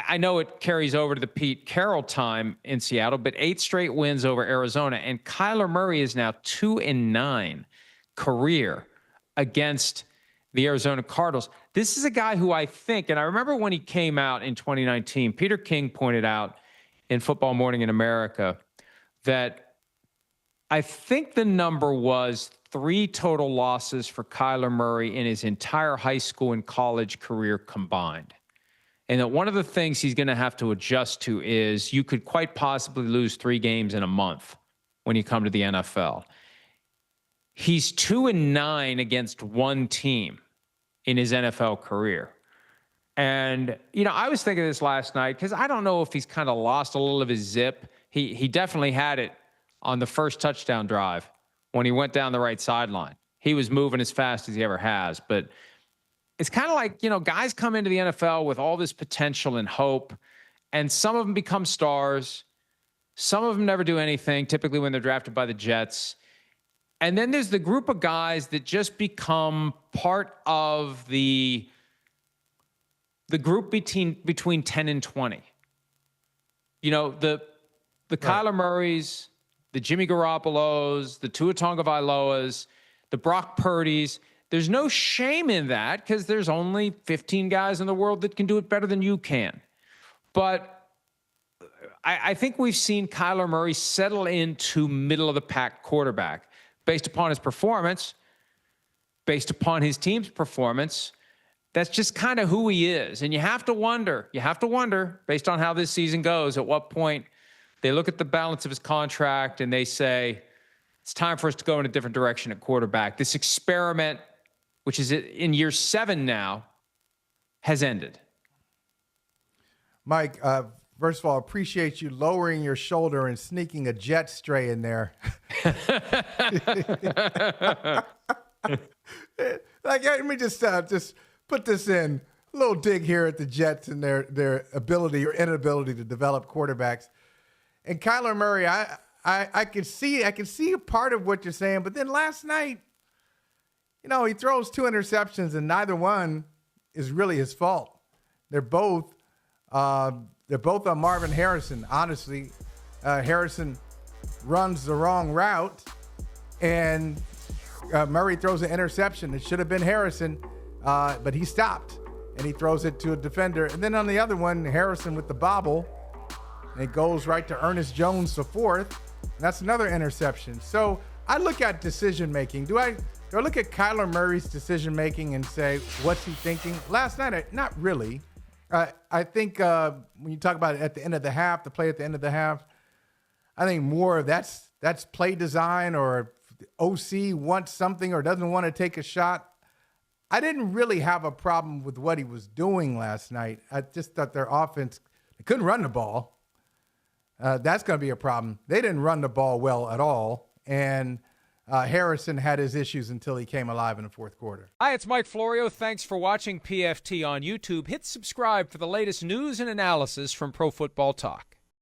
I know it carries over to the Pete Carroll time in Seattle, but 8 straight wins over Arizona. And Kyler Murray is now 2-9 career against the Arizona Cardinals. This is a guy who I think, and I remember when he came out in 2019, Peter King pointed out in Football Morning in America that I think the number was 3 total losses for Kyler Murray in his entire high school and college career combined. And that one of the things he's going to have to adjust to is you could quite possibly lose 3 games in a month when you come to the NFL. He's 2-9 against one team in his NFL career. And, I was thinking this last night because I don't know if he's kind of lost a little of his zip. He definitely had it on the first touchdown drive when he went down the right sideline. He was moving as fast as he ever has. But it's kind of like, guys come into the NFL with all this potential and hope, and some of them become stars. Some of them never do anything, typically when they're drafted by the Jets. And then there's the group of guys that just become part of the group between 10 and 20. The Kyler Murrays, the Jimmy Garoppolos, the Tua Tagovailoas, the Brock Purdys. There's no shame in that because there's only 15 guys in the world that can do it better than you can. But I think we've seen Kyler Murray settle into middle-of-the-pack quarterback based upon his performance, based upon his team's performance. That's just kind of who he is. And you have to wonder, based on how this season goes, at what point they look at the balance of his contract and they say, it's time for us to go in a different direction at quarterback. This experiment, which is in year 7 now, has ended. Mike, first of all, appreciate you lowering your shoulder and sneaking a jet stray in there. Let me just put this in. A little dig here at the Jets and their ability or inability to develop quarterbacks. And Kyler Murray, I can see a part of what you're saying, but then last night, he throws 2 interceptions and neither one is really his fault. They're both on Marvin Harrison. Honestly, Harrison runs the wrong route and Murray throws an interception. It should have been Harrison, but he stopped and he throws it to a defender. And then on the other one, Harrison with the bobble, and it goes right to Ernest Jones, the 4th. That's another interception. So I look at decision-making. Do I look at Kyler Murray's decision-making and say, what's he thinking? Last night, not really. I think when you talk about it at the end of the half, the play at the end of the half, I think more of that's play design, or OC wants something or doesn't want to take a shot. I didn't really have a problem with what he was doing last night. I just thought their offense, they couldn't run the ball. That's going to be a problem. They didn't run the ball well at all. And Harrison had his issues until he came alive in the 4th quarter. Hi, it's Mike Florio. Thanks for watching PFT on YouTube. Hit subscribe for the latest news and analysis from Pro Football Talk.